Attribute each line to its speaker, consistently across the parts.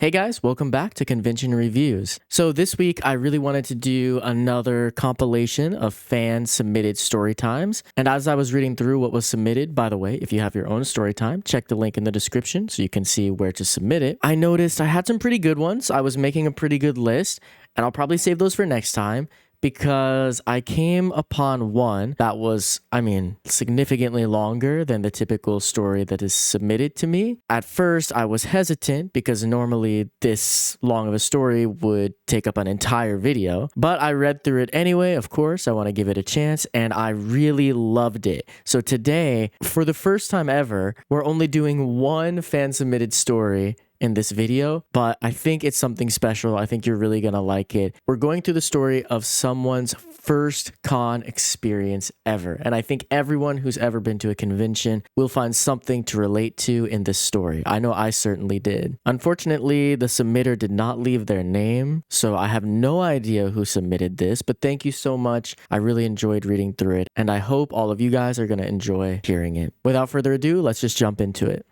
Speaker 1: Hey guys, welcome back to Convention Reviews. So this week I really wanted to do another compilation of fan submitted story times. And as I was reading through what was submitted, by the way, if you have your own story time, check the link in the description so you can see where to submit it. I noticed I had some pretty good ones. I was making a pretty good list, and I'll probably save those for next time, because I came upon one that was, significantly longer than the typical story that is submitted to me. At first, I was hesitant because normally this long of a story would take up an entire video, but I read through it anyway. Of course, I want to give it a chance, and I really loved it. So today, for the first time ever, we're only doing one fan submitted story in this video, but I think it's something special. I think you're really gonna like it. We're going through the story of someone's first con experience ever, and I think everyone who's ever been to a convention will find something to relate to in this story. I know I certainly did. Unfortunately, the submitter did not leave their name, so I have no idea who submitted this, but thank you so much. I really enjoyed reading through it, and I hope all of you guys are gonna enjoy hearing it. Without further ado, let's just jump into it.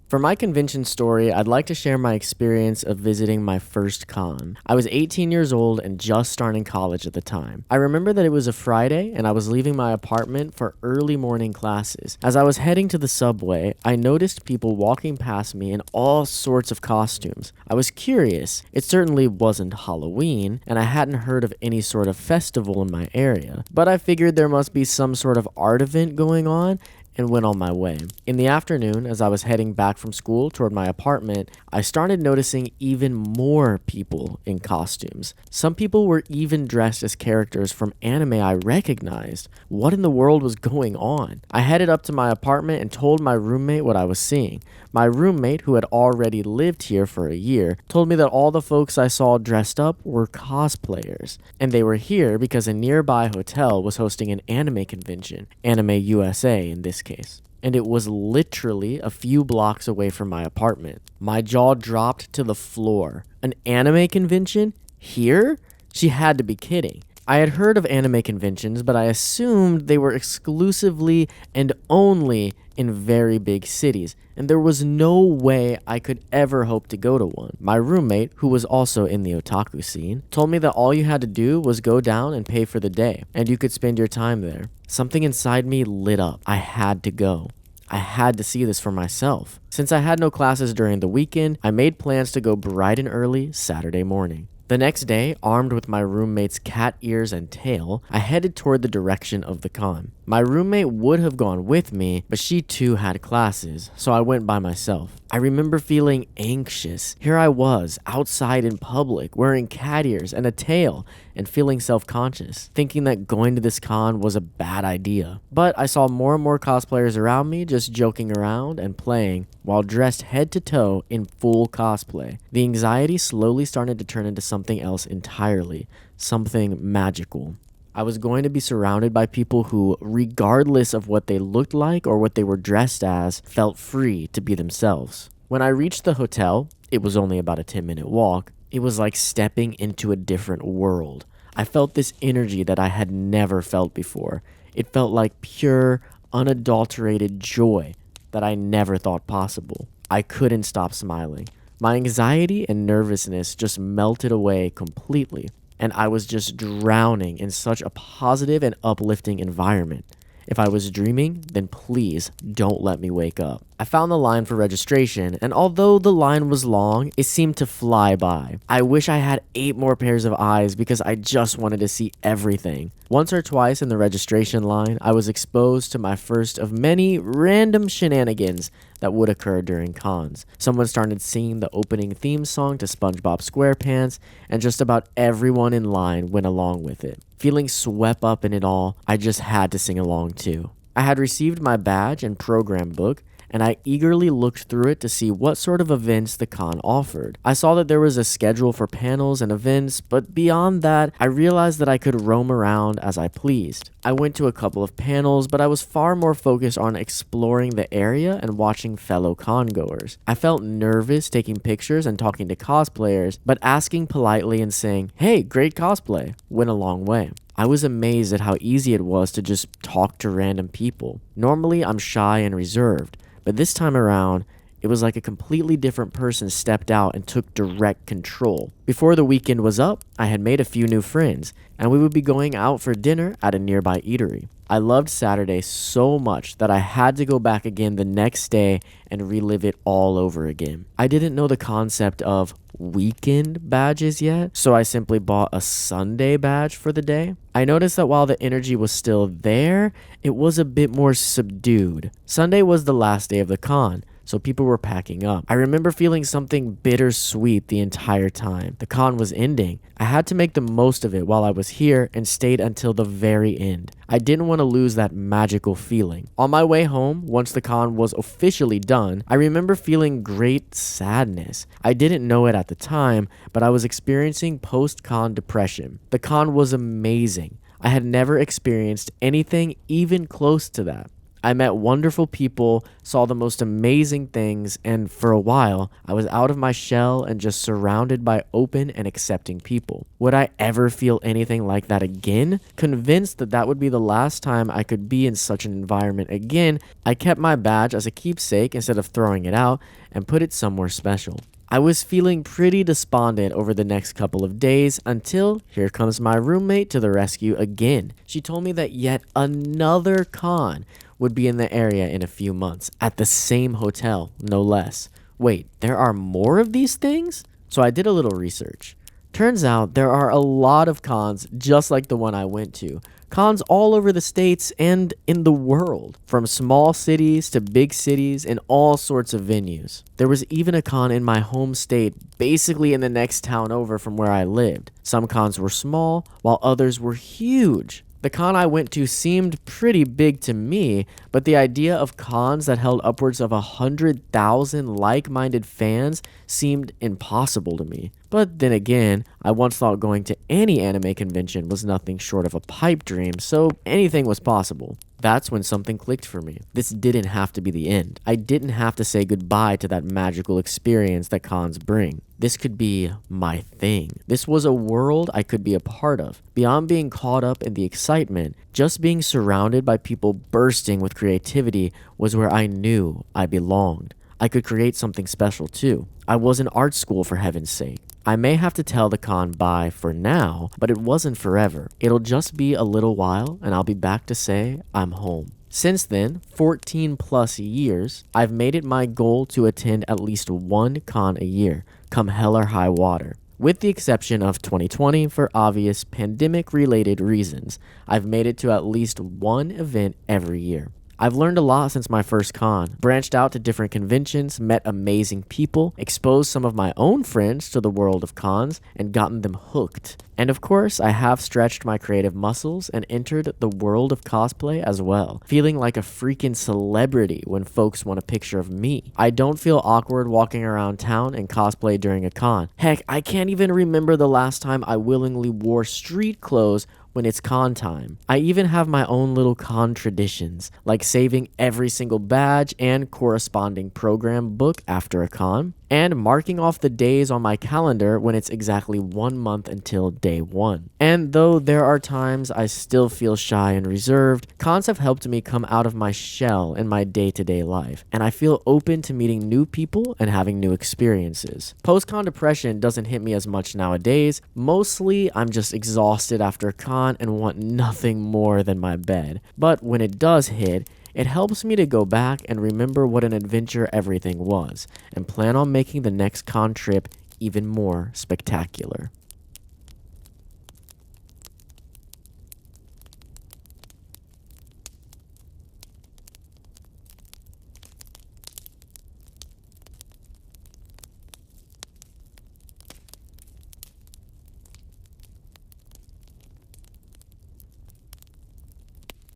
Speaker 1: For my convention story, I'd like to share my experience of visiting my first con. I was 18 years old and just starting college at the time. I remember that it was a Friday and I was leaving my apartment for early morning classes. As I was heading to the subway, I noticed people walking past me in all sorts of costumes. I was curious. It certainly wasn't Halloween, and I hadn't heard of any sort of festival in my area, but I figured there must be some sort of art event going on and went on my way. In the afternoon, as I was heading back from school toward my apartment, I started noticing even more people in costumes. Some people were even dressed as characters from anime I recognized. What in the world was going on? I headed up to my apartment and told my roommate what I was seeing. My roommate, who had already lived here for a year, told me that all the folks I saw dressed up were cosplayers, and they were here because a nearby hotel was hosting an anime convention, Anime USA in this case. And it was literally a few blocks away from my apartment. My jaw dropped to the floor. An anime convention? Here? She had to be kidding. I had heard of anime conventions, but I assumed they were exclusively and only in very big cities, and there was no way I could ever hope to go to one. My roommate, who was also in the otaku scene, told me that all you had to do was go down and pay for the day, and you could spend your time there. Something inside me lit up. I had to go. I had to see this for myself. Since I had no classes during the weekend, I made plans to go bright and early Saturday morning. The next day, armed with my roommate's cat ears and tail, I headed toward the direction of the con. My roommate would have gone with me, but she too had classes, so I went by myself. I remember feeling anxious. Here I was, outside in public, wearing cat ears and a tail, and feeling self-conscious, thinking that going to this con was a bad idea. But I saw more and more cosplayers around me just joking around and playing, while dressed head to toe in full cosplay. The anxiety slowly started to turn into something else entirely, something magical. I was going to be surrounded by people who, regardless of what they looked like or what they were dressed as, felt free to be themselves. When I reached the hotel, it was only about a 10-minute walk, it was like stepping into a different world. I felt this energy that I had never felt before. It felt like pure, unadulterated joy that I never thought possible. I couldn't stop smiling. My anxiety and nervousness just melted away completely, and I was just drowning in such a positive and uplifting environment. If I was dreaming, then please don't let me wake up. I found the line for registration, and although the line was long, it seemed to fly by. I wish I had 8 more pairs of eyes because I just wanted to see everything. Once or twice in the registration line, I was exposed to my first of many random shenanigans that would occur during cons. Someone started singing the opening theme song to SpongeBob SquarePants, and just about everyone in line went along with it. Feeling swept up in it all, I just had to sing along too. I had received my badge and program book, and I eagerly looked through it to see what sort of events the con offered. I saw that there was a schedule for panels and events, but beyond that, I realized that I could roam around as I pleased. I went to a couple of panels, but I was far more focused on exploring the area and watching fellow con-goers. I felt nervous taking pictures and talking to cosplayers, but asking politely and saying, "Hey, great cosplay," went a long way. I was amazed at how easy it was to just talk to random people. Normally, I'm shy and reserved, But this time around, it was like a completely different person stepped out and took direct control. Before the weekend was up, I had made a few new friends, and we would be going out for dinner at a nearby eatery. I loved Saturday so much that I had to go back again the next day and relive it all over again. I didn't know the concept of weekend badges yet, so I simply bought a Sunday badge for the day. I noticed that while the energy was still there, it was a bit more subdued. Sunday was the last day of the con, so people were packing up. I remember feeling something bittersweet the entire time. The con was ending. I had to make the most of it while I was here and stayed until the very end. I didn't want to lose that magical feeling. On my way home, once the con was officially done, I remember feeling great sadness. I didn't know it at the time, but I was experiencing post-con depression. The con was amazing. I had never experienced anything even close to that. I met wonderful people, saw the most amazing things, and for a while, I was out of my shell and just surrounded by open and accepting people. Would I ever feel anything like that again? Convinced that that would be the last time I could be in such an environment again, I kept my badge as a keepsake instead of throwing it out and put it somewhere special. I was feeling pretty despondent over the next couple of days until here comes my roommate to the rescue again. She told me that yet another con would be in the area in a few months at the same hotel, no less. Wait, there are more of these things? So I did a little research. Turns out there are a lot of cons just like the one I went to. Cons all over the states and in the world, from small cities to big cities and all sorts of venues. There was even a con in my home state, basically in the next town over from where I lived. Some cons were small, while others were huge. The con I went to seemed pretty big to me, but the idea of cons that held upwards of 100,000 like-minded fans seemed impossible to me. But then again, I once thought going to any anime convention was nothing short of a pipe dream, so anything was possible. That's when something clicked for me. This didn't have to be the end. I didn't have to say goodbye to that magical experience that cons bring. This could be my thing. This was a world I could be a part of. Beyond being caught up in the excitement, just being surrounded by people bursting with creativity was where I knew I belonged. I could create something special too. I was in art school, for heaven's sake. I may have to tell the con bye for now, but it wasn't forever. It'll just be a little while and I'll be back to say I'm home. Since then, 14 plus years, I've made it my goal to attend at least one con a year, come hell or high water. With the exception of 2020 for obvious pandemic-related reasons, I've made it to at least one event every year. I've learned a lot since my first con, branched out to different conventions, met amazing people, exposed some of my own friends to the world of cons, and gotten them hooked. And of course, I have stretched my creative muscles and entered the world of cosplay as well, feeling like a freaking celebrity when folks want a picture of me. I don't feel awkward walking around town in cosplay during a con. Heck, I can't even remember the last time I willingly wore street clothes when it's con time. I even have my own little con traditions, like saving every single badge and corresponding program book after a con, and marking off the days on my calendar when it's exactly 1 month until day one. And though there are times I still feel shy and reserved, cons have helped me come out of my shell in my day-to-day life, and I feel open to meeting new people and having new experiences. Post-con depression doesn't hit me as much nowadays. Mostly, I'm just exhausted after a con and want nothing more than my bed. But when it does hit, it helps me to go back and remember what an adventure everything was, and plan on making the next con trip even more spectacular.